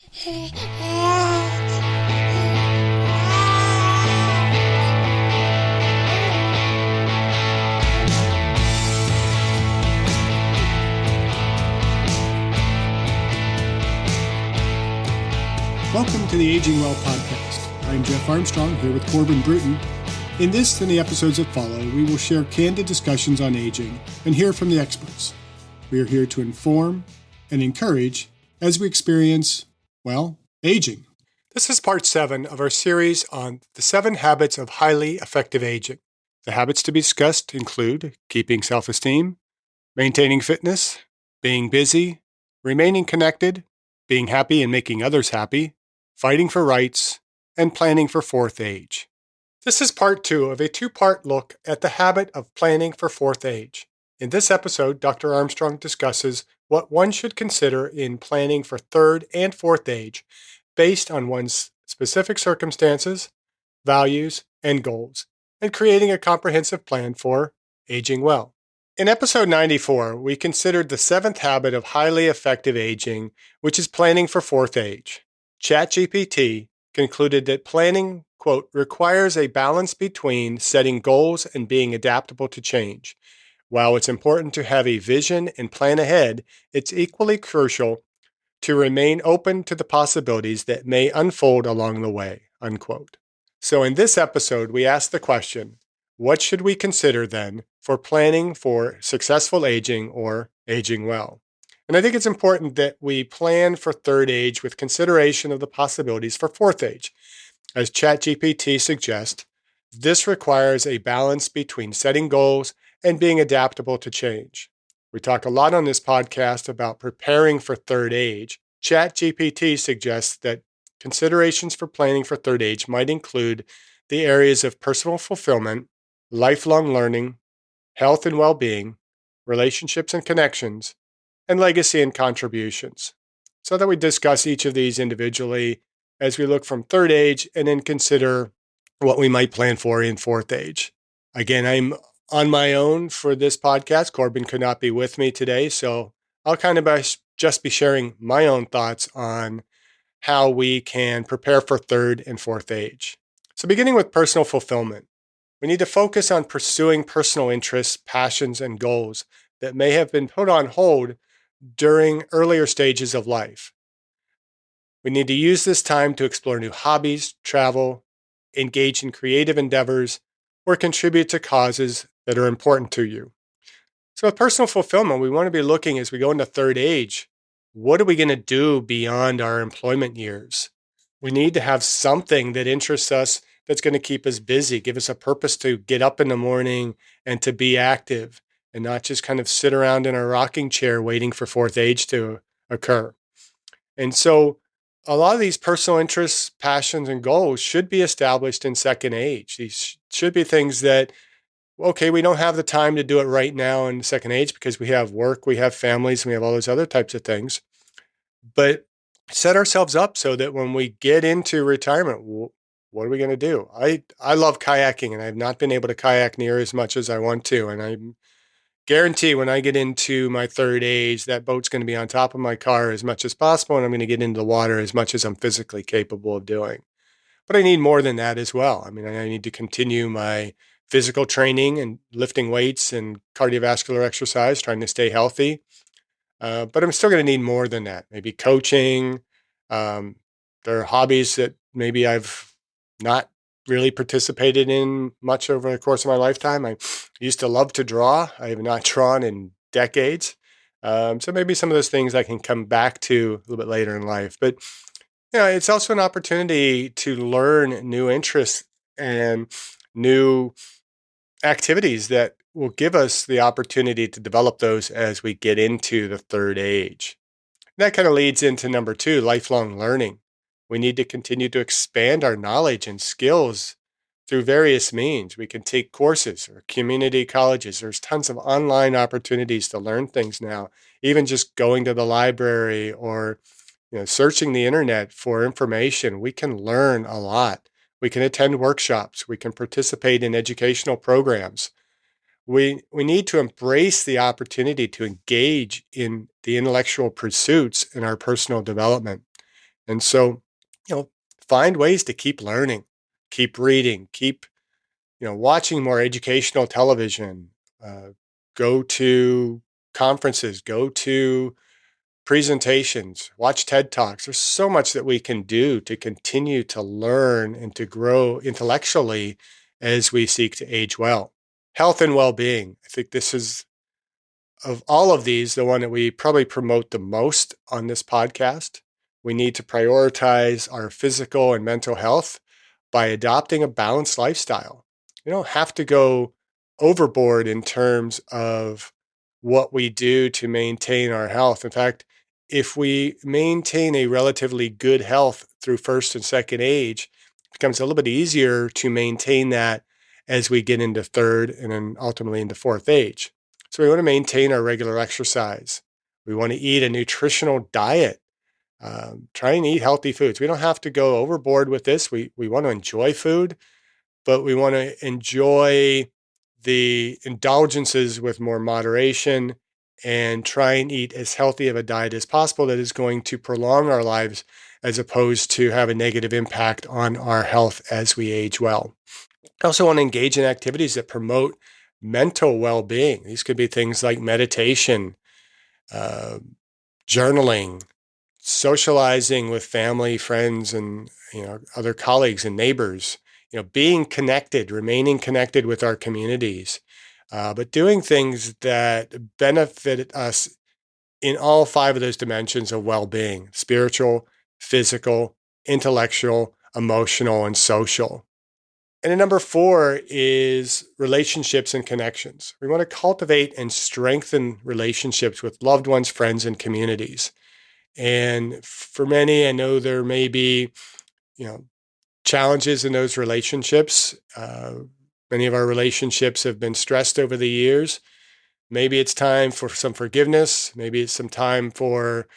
Welcome to the Aging Well podcast. I'm Jeff Armstrong here with Corbin Bruton. In this and the episodes that follow, we will share candid discussions on aging and hear from the experts. We are here to inform and encourage as we experience, aging. This is part 7 of our series on the 7 habits of highly effective aging. The habits to be discussed include keeping self-esteem, maintaining fitness, being busy, remaining connected, being happy and making others happy, fighting for rights, and planning for fourth age. This is part 2 of a 2-part look at the habit of planning for fourth age. In this episode, Dr. Armstrong discusses what one should consider in planning for third and fourth age based on one's specific circumstances, values, and goals, and creating a comprehensive plan for aging well. In episode 94, we considered the 7th habit of highly effective aging, which is planning for fourth age. ChatGPT concluded that planning, quote, requires a balance between setting goals and being adaptable to change. While it's important to have a vision and plan ahead, it's equally crucial to remain open to the possibilities that may unfold along the way, unquote. So in this episode, we asked the question, what should we consider then for planning for successful aging or aging well? And I think it's important that we plan for third age with consideration of the possibilities for fourth age. As ChatGPT suggests, this requires a balance between setting goals and being adaptable to change. We talk a lot on this podcast about preparing for third age. ChatGPT suggests that considerations for planning for third age might include the areas of personal fulfillment, lifelong learning, health and well-being, relationships and connections, and legacy and contributions, so that we discuss each of these individually as we look from third age and then consider what we might plan for in fourth age. Again, I'm on my own for this podcast. Corbin could not be with me today, so I'll kind of just be sharing my own thoughts on how we can prepare for third and fourth age. So beginning with personal fulfillment, we need to focus on pursuing personal interests, passions, and goals that may have been put on hold during earlier stages of life. We need to use this time to explore new hobbies, travel, engage in creative endeavors, or contribute to causes that are important to you. So with personal fulfillment, we want to be looking as we go into third age, what are we going to do beyond our employment years? We need to have something that interests us that's going to keep us busy, give us a purpose to get up in the morning and to be active, and not just kind of sit around in a rocking chair waiting for fourth age to occur. And so a lot of these personal interests, passions, and goals should be established in second age. These should be things that, okay, we don't have the time to do it right now in second age because we have work, we have families, and we have all those other types of things. But set ourselves up so that when we get into retirement, what are we going to do? I love kayaking, and I've not been able to kayak near as much as I want to. And I guarantee when I get into my third age, that boat's going to be on top of my car as much as possible, and I'm going to get into the water as much as I'm physically capable of doing. But I need more than that as well. I mean, I need to continue my physical training and lifting weights and cardiovascular exercise, trying to stay healthy. But I'm still going to need more than that. Maybe coaching. There are hobbies that maybe I've not really participated in much over the course of my lifetime. I used to love to draw. I have not drawn in decades. So maybe some of those things I can come back to a little bit later in life. But it's also an opportunity to learn new interests and new activities that will give us the opportunity to develop those as we get into the third age. And that kind of leads into number 2, lifelong learning. We need to continue to expand our knowledge and skills through various means. We can take courses or community colleges. There's tons of online opportunities to learn things now. Even just going to the library or searching the internet for information, we can learn a lot. We can attend workshops. We can participate in educational programs. We need to embrace the opportunity to engage in the intellectual pursuits in our personal development. And so, find ways to keep learning, keep reading, keep, watching more educational television, go to conferences, go to presentations, watch TED Talks. There's so much that we can do to continue to learn and to grow intellectually as we seek to age well. Health and well-being. I think this is, of all of these, the one that we probably promote the most on this podcast. We need to prioritize our physical and mental health by adopting a balanced lifestyle. We don't have to go overboard in terms of what we do to maintain our health. In fact, if we maintain a relatively good health through first and second age, it becomes a little bit easier to maintain that as we get into third and then ultimately into fourth age. So we want to maintain our regular exercise. We want to eat a nutritional diet. Try and eat healthy foods. We don't have to go overboard with this. We want to enjoy food, but we want to enjoy the indulgences with more moderation and try and eat as healthy of a diet as possible that is going to prolong our lives as opposed to have a negative impact on our health as we age well. I also want to engage in activities that promote mental well-being. These could be things like meditation, journaling, socializing with family, friends, and other colleagues and neighbors. Being connected, remaining connected with our communities, but doing things that benefit us in all 5 of those dimensions of well-being: spiritual, physical, intellectual, emotional, and social. And then number 4 is relationships and connections. We want to cultivate and strengthen relationships with loved ones, friends, and communities. And for many, I know there may be, challenges in those relationships. Many of our relationships have been stressed over the years. Maybe it's time for some forgiveness. Maybe it's some time for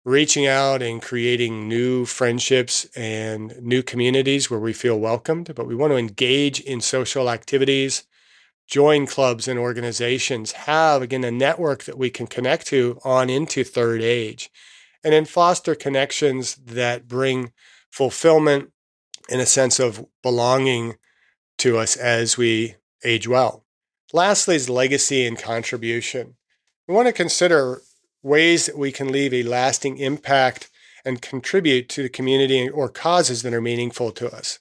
reaching out and creating new friendships and new communities where we feel welcomed. But we want to engage in social activities, join clubs and organizations, have, again, a network that we can connect to on into third age, and then foster connections that bring fulfillment and a sense of belonging to us as we age well. Lastly is legacy and contribution. We want to consider ways that we can leave a lasting impact and contribute to the community or causes that are meaningful to us.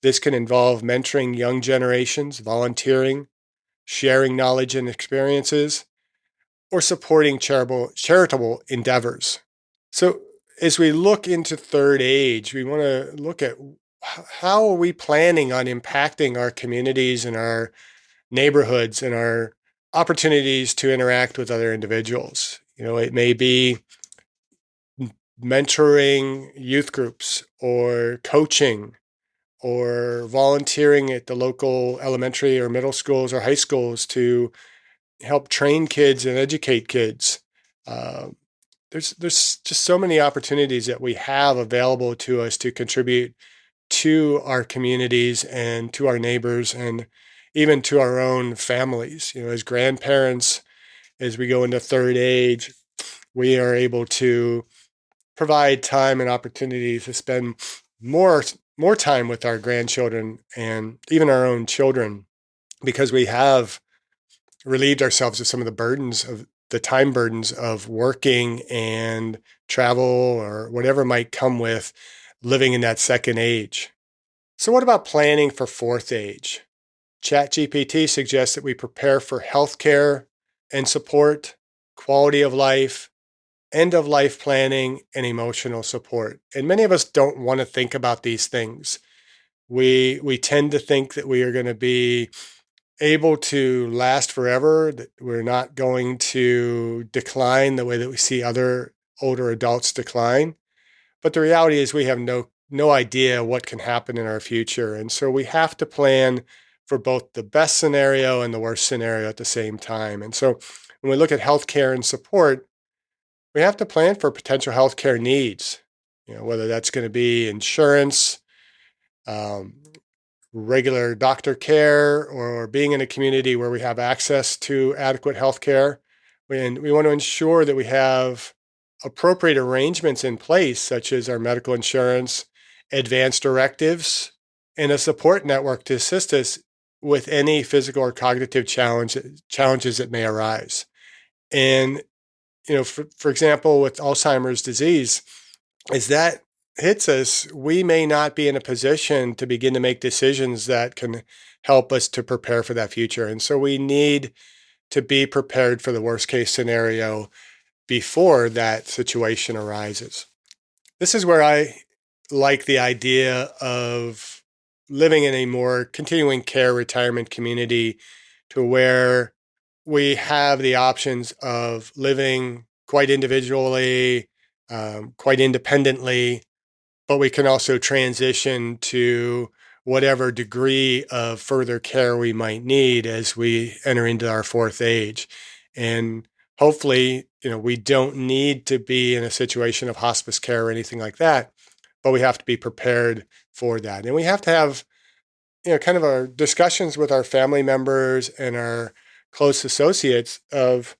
This can involve mentoring young generations, volunteering, sharing knowledge and experiences, or supporting charitable endeavors. So as we look into third age, we want to look at how are we planning on impacting our communities and our neighborhoods and our opportunities to interact with other individuals. It may be mentoring youth groups or coaching or volunteering at the local elementary or middle schools or high schools to help train kids and educate kids. There's just so many opportunities that we have available to us to contribute to our communities and to our neighbors and even to our own families. As grandparents, as we go into third age, we are able to provide time and opportunities to spend more time with our grandchildren and even our own children, because we have relieved ourselves of some of the time burdens of working and travel or whatever might come with living in that second age. So what about planning for fourth age? ChatGPT suggests that we prepare for healthcare and support, quality of life, end of life planning, and emotional support. And many of us don't want to think about these things. We tend to think that we are going to be able to last forever, that we're not going to decline the way that we see other older adults decline. But the reality is we have no idea what can happen in our future. And so we have to plan for both the best scenario and the worst scenario at the same time. And so when we look at healthcare and support, we have to plan for potential healthcare needs, whether that's going to be insurance, regular doctor care, or being in a community where we have access to adequate health care. And we want to ensure that we have appropriate arrangements in place, such as our medical insurance, advance directives, and a support network to assist us with any physical or cognitive challenges that may arise. And, for example, with Alzheimer's disease, as that hits us, we may not be in a position to begin to make decisions that can help us to prepare for that future. And so we need to be prepared for the worst case scenario before that situation arises. This is where I like the idea of living in a more continuing care retirement community, to where we have the options of living quite individually, quite independently, but we can also transition to whatever degree of further care we might need as we enter into our fourth age. And hopefully, we don't need to be in a situation of hospice care or anything like that, but we have to be prepared for that. And we have to have, kind of our discussions with our family members and our close associates of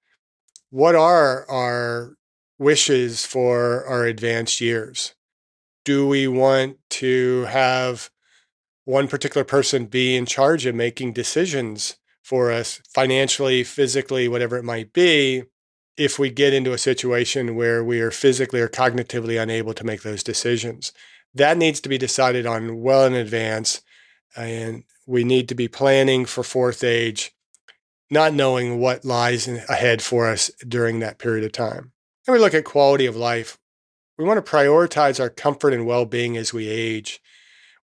what are our wishes for our advanced years. Do we want to have one particular person be in charge of making decisions for us financially, physically, whatever it might be, if we get into a situation where we are physically or cognitively unable to make those decisions? That needs to be decided on well in advance, and we need to be planning for fourth age, not knowing what lies ahead for us during that period of time. And we look at quality of life. We want to prioritize our comfort and well-being as we age.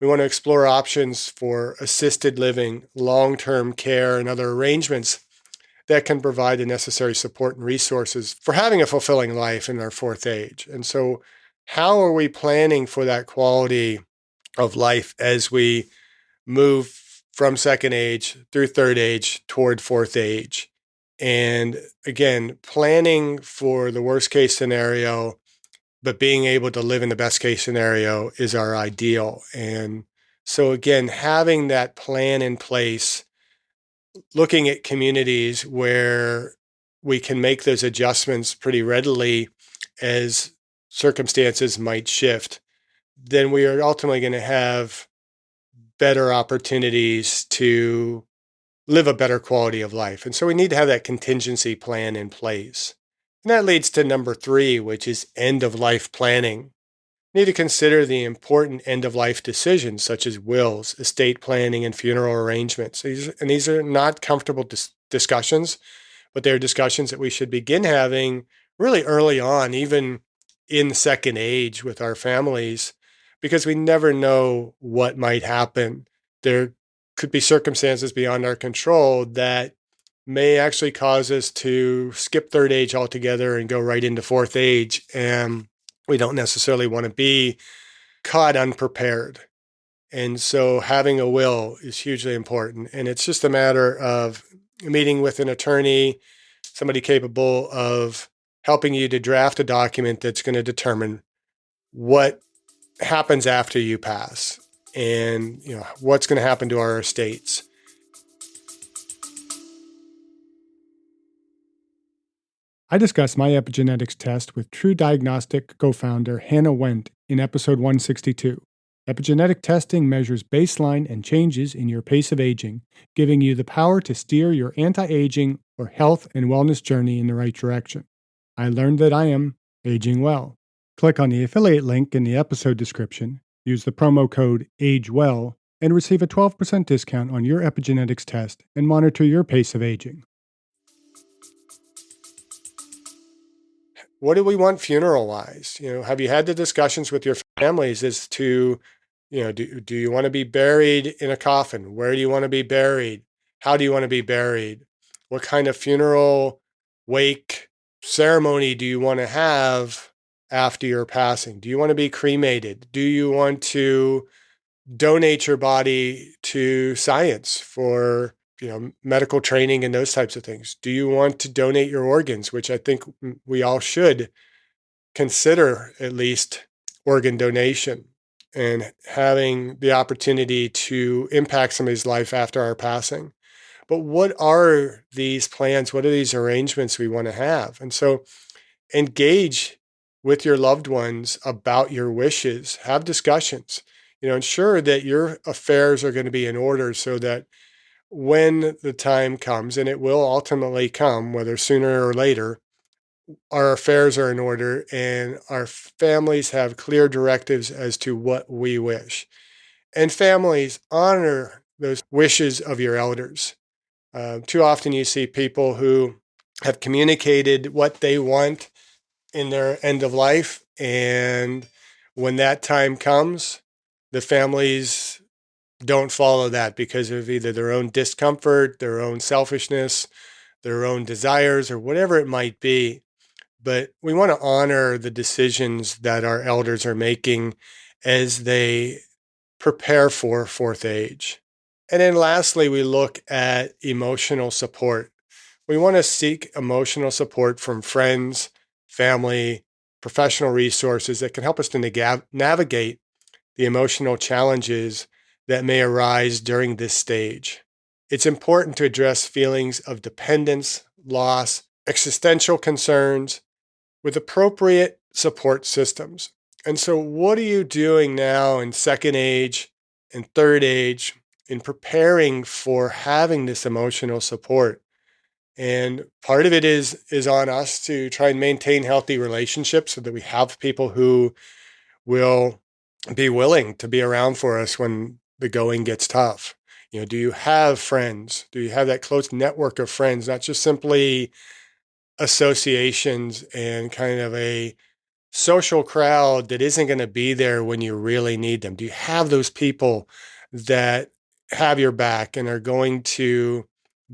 We want to explore options for assisted living, long-term care, and other arrangements that can provide the necessary support and resources for having a fulfilling life in our fourth age. And so, how are we planning for that quality of life as we move from second age through third age toward fourth age? And again, planning for the worst case scenario, but being able to live in the best case scenario is our ideal. And so again, having that plan in place, looking at communities where we can make those adjustments pretty readily as circumstances might shift, then we are ultimately going to have better opportunities to live a better quality of life. And so we need to have that contingency plan in place. And that leads to number 3, which is end-of-life planning. We need to consider the important end-of-life decisions, such as wills, estate planning, and funeral arrangements. These are not comfortable discussions, but they're discussions that we should begin having really early on, even in second age with our families, because we never know what might happen. There could be circumstances beyond our control that may actually cause us to skip third age altogether and go right into fourth age. And we don't necessarily want to be caught unprepared. And so having a will is hugely important. And it's just a matter of meeting with an attorney, somebody capable of helping you to draft a document that's going to determine what happens after you pass, and what's going to happen to our estates. I discussed my epigenetics test with True Diagnostic co-founder Hannah Wendt in episode 162. Epigenetic testing measures baseline and changes in your pace of aging, giving you the power to steer your anti-aging or health and wellness journey in the right direction. I learned that I am aging well. Click on the affiliate link in the episode description, use the promo code AGEWELL, and receive a 12% discount on your epigenetics test and monitor your pace of aging. What do we want funeral-wise? Have you had the discussions with your families as to, do you want to be buried in a coffin? Where do you want to be buried? How do you want to be buried? What kind of funeral, wake, ceremony do you want to have after your passing? Do you want to be cremated? Do you want to donate your body to science for medical training and those types of things? Do you want to donate your organs, which I think we all should consider, at least organ donation, and having the opportunity to impact somebody's life after our passing? But what are these plans? What are these arrangements we want to have? And so engage with your loved ones about your wishes. Have discussions. Ensure that your affairs are going to be in order so that when the time comes, and it will ultimately come, whether sooner or later, our affairs are in order and our families have clear directives as to what we wish. And families honor those wishes of your elders. Too often you see people who have communicated what they want in their end of life, and when that time comes, the families don't follow that because of either their own discomfort, their own selfishness, their own desires, or whatever it might be. But we want to honor the decisions that our elders are making as they prepare for fourth age. And then lastly, we look at emotional support. We want to seek emotional support from friends, family, professional resources that can help us to navigate the emotional challenges that may arise during this stage. It's important to address feelings of dependence, loss, existential concerns with appropriate support systems. And so, what are you doing now in second age and third age in preparing for having this emotional support? And part of it is on us to try and maintain healthy relationships so that we have people who will be willing to be around for us when the going gets tough. Do you have friends? Do you have that close network of friends, not just simply associations and kind of a social crowd that isn't going to be there when you really need them? Do you have those people that have your back and are going to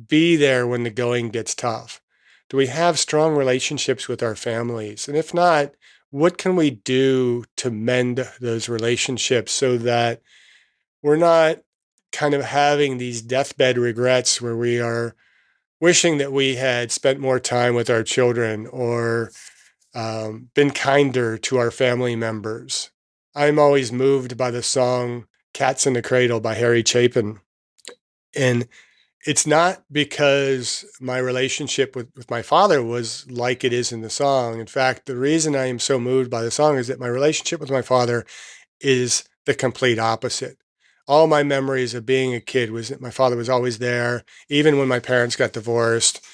be there when the going gets tough? Do we have strong relationships with our families? And if not, what can we do to mend those relationships so that we're not kind of having these deathbed regrets where we are wishing that we had spent more time with our children or been kinder to our family members? I'm always moved by the song Cats in the Cradle by Harry Chapin. And it's not because my relationship with my father was like it is in the song. In fact, the reason I am so moved by the song is that my relationship with my father is the complete opposite. All my memories of being a kid was that my father was always there, even when my parents got divorced.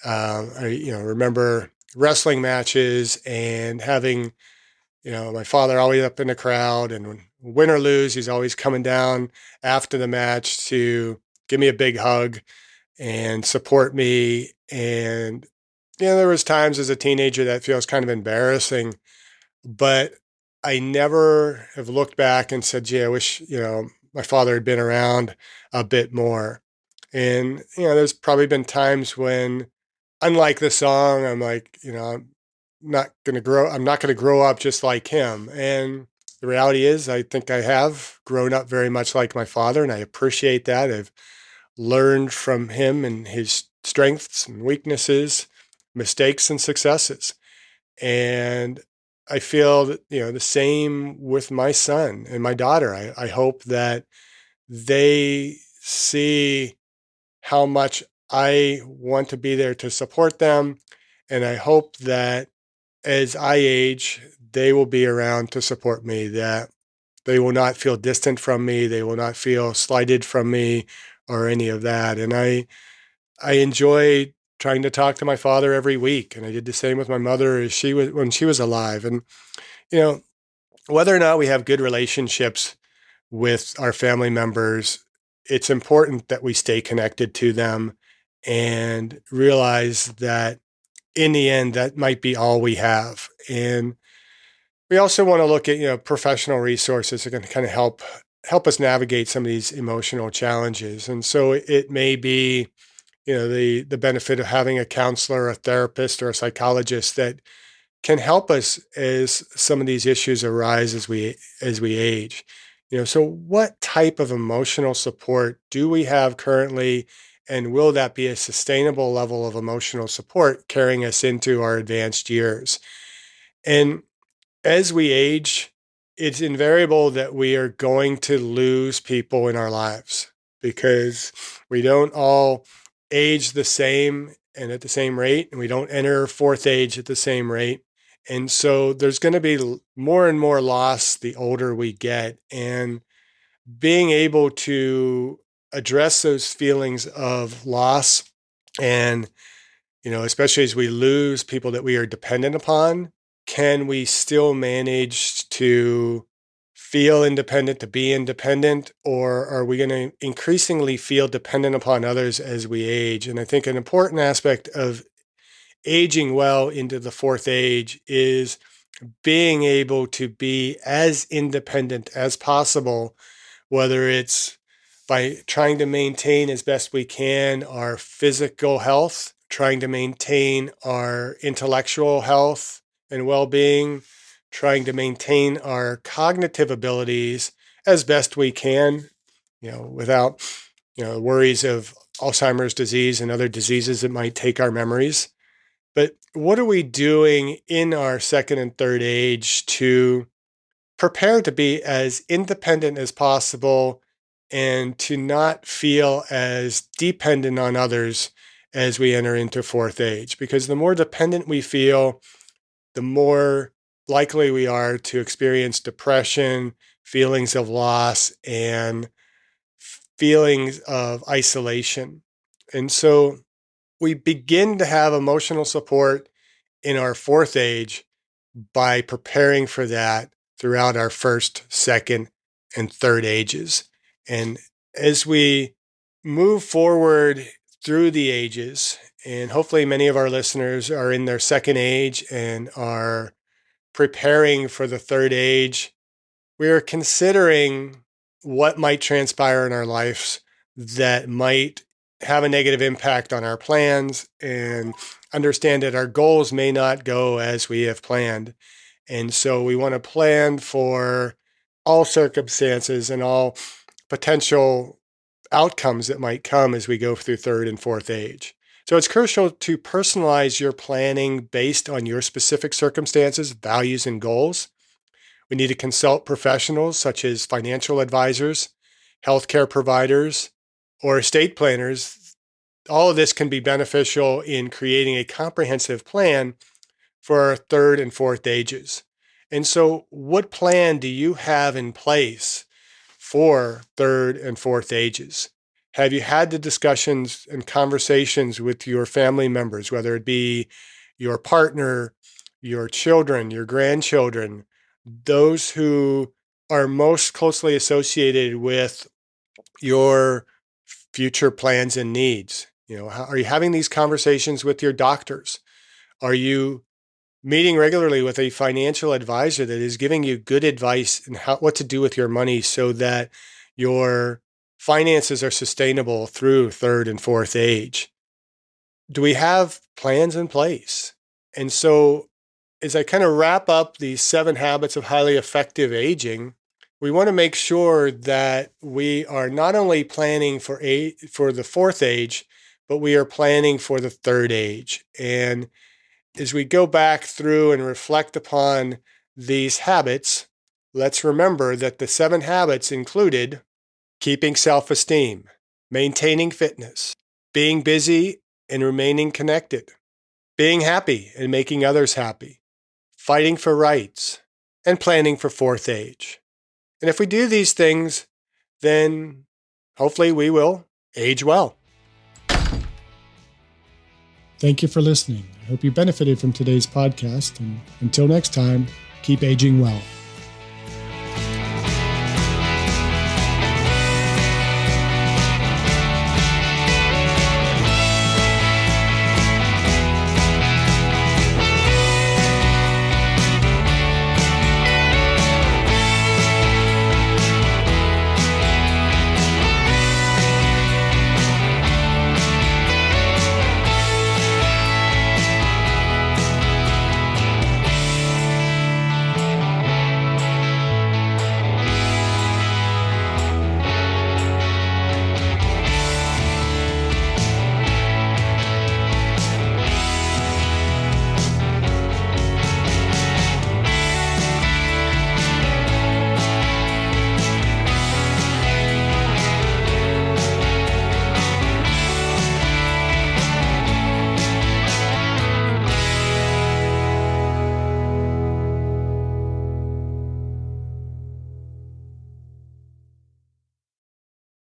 I remember wrestling matches and having my father always up in the crowd, and when win or lose, he's always coming down after the match to give me a big hug and support me. And there was times as a teenager that feels kind of embarrassing, but I never have looked back and said, gee, I wish, my father had been around a bit more. And, there's probably been times when, unlike the song, I'm like, I'm not going to grow up just like him. And the reality is, I think I have grown up very much like my father, and I appreciate that. I've learned from him and his strengths and weaknesses, mistakes and successes. And I feel that, the same with my son and my daughter. I hope that they see how much I want to be there to support them. And I hope that as I age, they will be around to support me, that they will not feel distant from me. They will not feel slighted from me or any of that. And I enjoy trying to talk to my father every week. And I did the same with my mother as when she was alive. And, you know, whether or not we have good relationships with our family members, it's important that we stay connected to them and realize that in the end, that might be all we have. And we also want to look at, professional resources that can kind of help us navigate some of these emotional challenges. And so it may be, the benefit of having a counselor, a therapist, or a psychologist that can help us as some of these issues arise as we age. So what type of emotional support do we have currently, and will that be a sustainable level of emotional support carrying us into our advanced years? And as we age, it's invariable that we are going to lose people in our lives because we don't all age the same and at the same rate, and we don't enter fourth age at the same rate. And so there's going to be more and more loss the older we get. And being able to address those feelings of loss and, especially as we lose people that we are dependent upon, can we still manage to feel independent, to be independent, or are we going to increasingly feel dependent upon others as we age? And I think an important aspect of aging well into the fourth age is being able to be as independent as possible, whether it's by trying to maintain as best we can our physical health, trying to maintain our intellectual health and well-being, trying to maintain our cognitive abilities as best we can, without, worries of Alzheimer's disease and other diseases that might take our memories. But what are we doing in our second and third age to prepare to be as independent as possible and to not feel as dependent on others as we enter into fourth age? Because the more dependent we feel, the more likely we are to experience depression, feelings of loss, and feelings of isolation. And so we begin to have emotional support in our fourth age by preparing for that throughout our first, second, and third ages. And as we move forward through the ages, and hopefully many of our listeners are in their second age and are preparing for the third age, we are considering what might transpire in our lives that might have a negative impact on our plans, and understand that our goals may not go as we have planned. And so we want to plan for all circumstances and all potential outcomes that might come as we go through third and fourth age. So it's crucial to personalize your planning based on your specific circumstances, values, and goals. We need to consult professionals such as financial advisors, healthcare providers, or estate planners. All of this can be beneficial in creating a comprehensive plan for our third and fourth ages. And so what plan do you have in place for third and fourth ages? Have you had the discussions and conversations with your family members, whether it be your partner, your children, your grandchildren, those who are most closely associated with your future plans and needs? Are you having these conversations with your doctors? Are you meeting regularly with a financial advisor that is giving you good advice on what to do with your money so that your finances are sustainable through third and fourth age? Do we have plans in place? And so as I kind of wrap up the 7 habits of highly effective aging, we want to make sure that we are not only planning for the fourth age, but we are planning for the third age. And as we go back through and reflect upon these habits, let's remember that the 7 habits included keeping self-esteem, maintaining fitness, being busy and remaining connected, being happy and making others happy, fighting for rights, and planning for fourth age. And if we do these things, then hopefully we will age well. Thank you for listening. I hope you benefited from today's podcast. And until next time, keep aging well.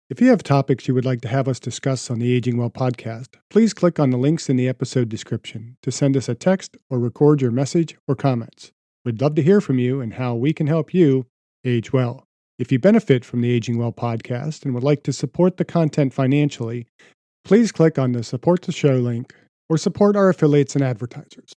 If you have topics you would like to have us discuss on the Aging Well podcast, please click on the links in the episode description to send us a text or record your message or comments. We'd love to hear from you and how we can help you age well. If you benefit from the Aging Well podcast and would like to support the content financially, please click on the Support the Show link or support our affiliates and advertisers.